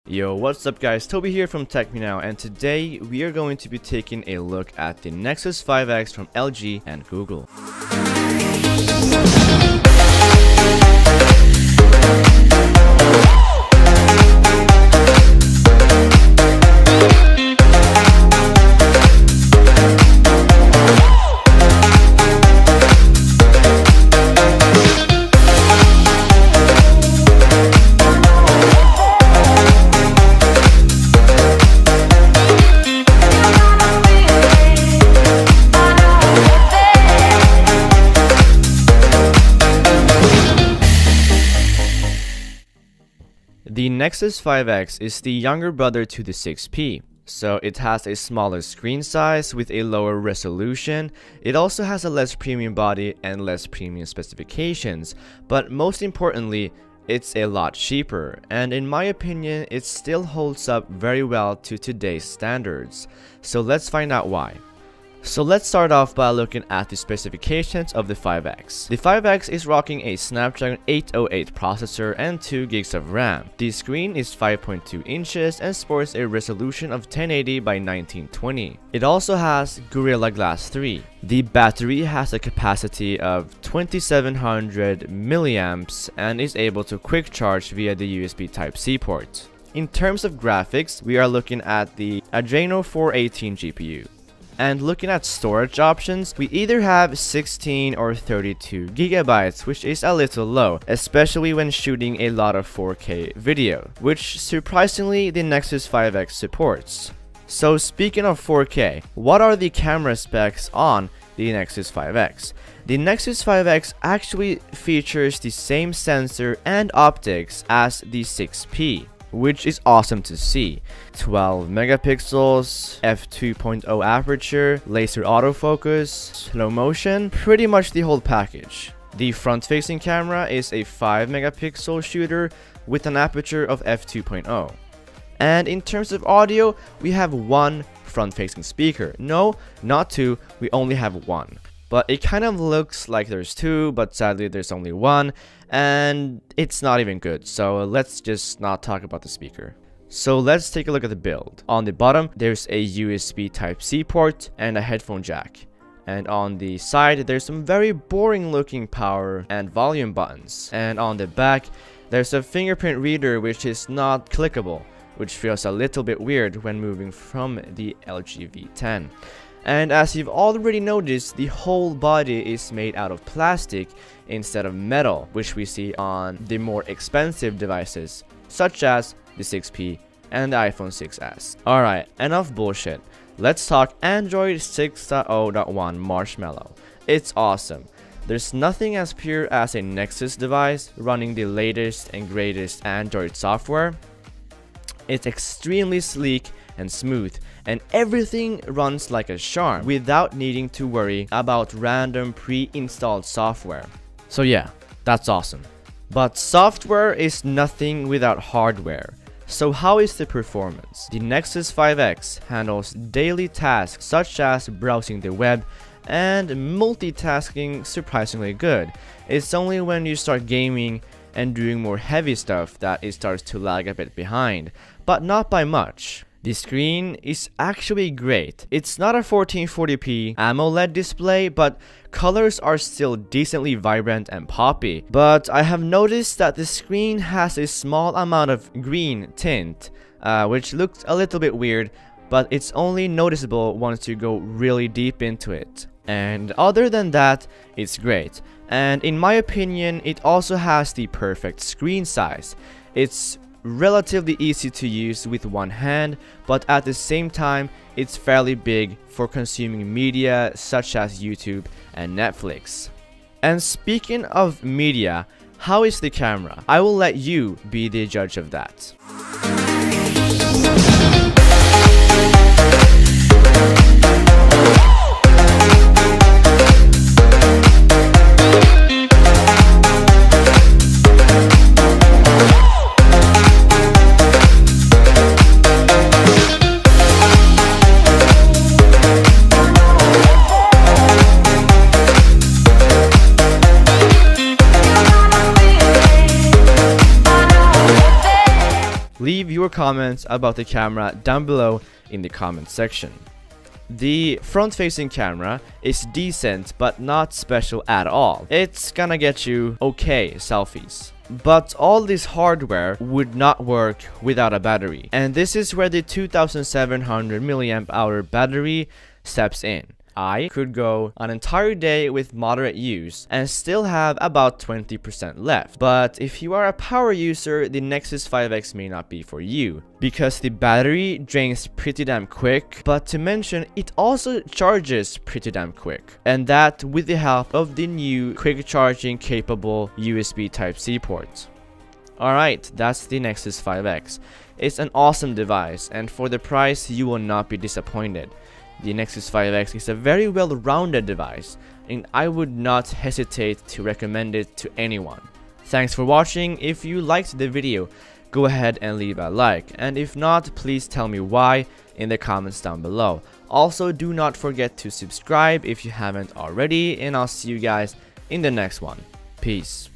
Yo, what's up guys, Toby here from TechMeNow, and today we are going to be taking a look at the Nexus 5X from LG and Google. The Nexus 5X is the younger brother to the 6P, so it has a smaller screen size with a lower resolution. It also has a less premium body and less premium specifications, but most importantly, it's a lot cheaper, and in my opinion, it still holds up very well to today's standards. So let's find out why. So let's start off by looking at the specifications of the 5X. The 5X is rocking a Snapdragon 808 processor and 2 gigs of RAM. The screen is 5.2 inches and sports a resolution of 1080 by 1920. It also has Gorilla Glass 3. The battery has a capacity of 2700 milliamps and is able to quick charge via the USB Type-C port. In terms of graphics, we are looking at the Adreno 418 GPU. And looking at storage options, we either have 16 or 32 gigabytes, which is a little low, especially when shooting a lot of 4K video, which surprisingly the Nexus 5X supports. So speaking of 4K, what are the camera specs on the Nexus 5X? The Nexus 5X actually features the same sensor and optics as the 6P, which is awesome to see. 12 megapixels, f2.0 aperture, laser autofocus, slow motion, pretty much the whole package. The front-facing camera is a 5 megapixel shooter with an aperture of f2.0. And in terms of audio, we have one front-facing speaker. No, not two, we only have one. But it kind of looks like there's two, but sadly there's only one, and it's not even good, so let's just not talk about the speaker. So let's take a look at the build. On the bottom, there's a USB Type-C port and a headphone jack. And on the side, there's some very boring looking power and volume buttons. And on the back, there's a fingerprint reader which is not clickable, which feels a little bit weird when moving from the LG V10. And as you've already noticed, the whole body is made out of plastic instead of metal, which we see on the more expensive devices, such as the 6P and the iPhone 6s. Alright, enough bullshit. Let's talk Android 6.0.1 Marshmallow. It's awesome. There's nothing as pure as a Nexus device running the latest and greatest Android software. It's extremely sleek and smooth, and everything runs like a charm without needing to worry about random pre-installed software. So yeah, that's awesome. But software is nothing without hardware. So how is the performance? The Nexus 5X handles daily tasks such as browsing the web, and multitasking surprisingly good. It's only when you start gaming and doing more heavy stuff that it starts to lag a bit behind, but not by much. The screen is actually great. It's not a 1440p AMOLED display, but colors are still decently vibrant and poppy. But I have noticed that the screen has a small amount of green tint, which looks a little bit weird, but it's only noticeable once you go really deep into it. And other than that, it's great. And in my opinion, it also has the perfect screen size. It's relatively easy to use with one hand, but at the same time, it's fairly big for consuming media such as YouTube and Netflix. And speaking of media, how is the camera? I will let you be the judge of that. comments about the camera down below in the comment section. The front-facing camera is decent but not special at all. It's gonna get you okay selfies. But all this hardware would not work without a battery, and this is where the 2700 mAh battery steps in. I could go an entire day with moderate use and still have about 20% left. But if you are a power user, the Nexus 5X may not be for you, because the battery drains pretty damn quick, but to mention, it also charges pretty damn quick, and that with the help of the new quick charging capable USB Type-C port. Alright, that's the Nexus 5X. It's an awesome device, and for the price you will not be disappointed. The Nexus 5X is a very well-rounded device, and I would not hesitate to recommend it to anyone. Thanks for watching. If you liked the video, go ahead and leave a like, and if not, please tell me why in the comments down below. Also, do not forget to subscribe if you haven't already, and I'll see you guys in the next one. Peace.